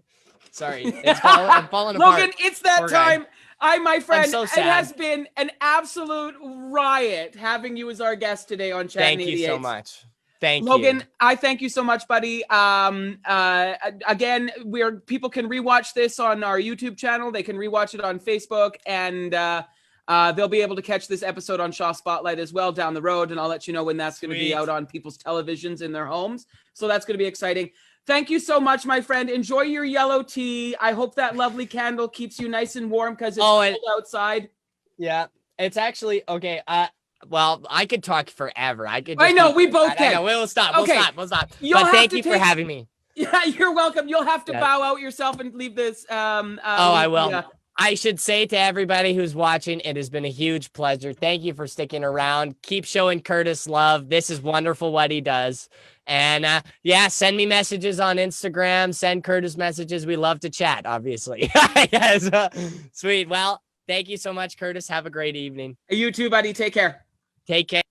Sorry, I'm falling apart. Logan, it's that Poor time. My friend, so it sad. has been an absolute riot having you as our guest today on Chattin. Thank you so much. Thank you, Logan. I thank you so much, buddy. Again, people can rewatch this on our YouTube channel. They can rewatch it on Facebook, and they'll be able to catch this episode on Shaw Spotlight as well down the road. And I'll let you know when that's going to be out on people's televisions in their homes. So that's going to be exciting. Thank you so much, my friend. Enjoy your yellow tea. I hope that lovely candle keeps you nice and warm because it's cold outside. Yeah, it's actually okay. Well, I could talk forever. I know we both can. I know. We'll stop. We'll stop. But thank you for having me. Yeah, you're welcome. You'll have to bow out yourself and leave this. I will. Yeah. I should say to everybody who's watching, it has been a huge pleasure. Thank you for sticking around. Keep showing Curtis love. This is wonderful what he does. And send me messages on Instagram. Send Curtis messages. We love to chat, obviously. Yes. Sweet. Well, thank you so much, Curtis. Have a great evening. You too, buddy. Take care. Take care.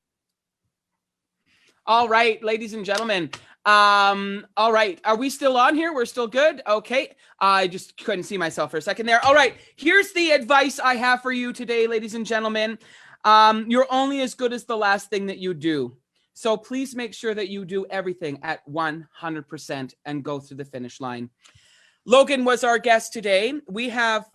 All right, ladies and gentlemen. All right. Are we still on here? We're still good? Okay. I just couldn't see myself for a second there. All right. Here's the advice I have for you today, ladies and gentlemen. You're only as good as the last thing that you do. So please make sure that you do everything at 100% and go through the finish line. Logan was our guest today. We have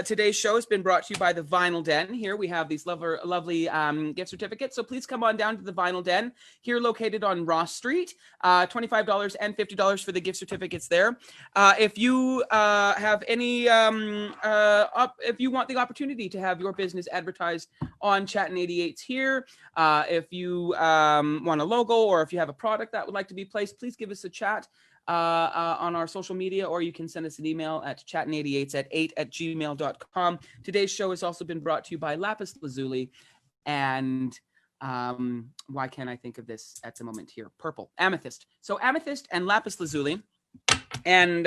today's show has been brought to you by the Vinyl Den. Here we have these lovely gift certificates. So please come on down to the Vinyl Den here, located on Ross Street. $25 and $50 for the gift certificates there. If you have any, if you want the opportunity to have your business advertised on Chattin 88's here, if you want a logo or if you have a product that would like to be placed, please give us a chat. On our social media, or you can send us an email at chattin88at8@gmail.com. Today's show has also been brought to you by Lapis Lazuli and why can't I think of this at the moment here? Purple, amethyst. So amethyst and lapis lazuli, and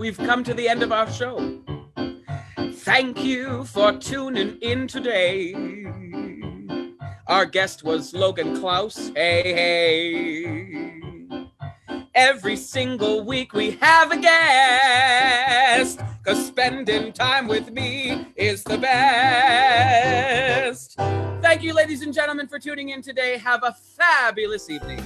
we've come to the end of our show. Thank you for tuning in today. Our guest was Logan Klaus. Hey. Every single week we have a guest, 'cause spending time with me is the best. Thank you, ladies and gentlemen, for tuning in today. Have a fabulous evening.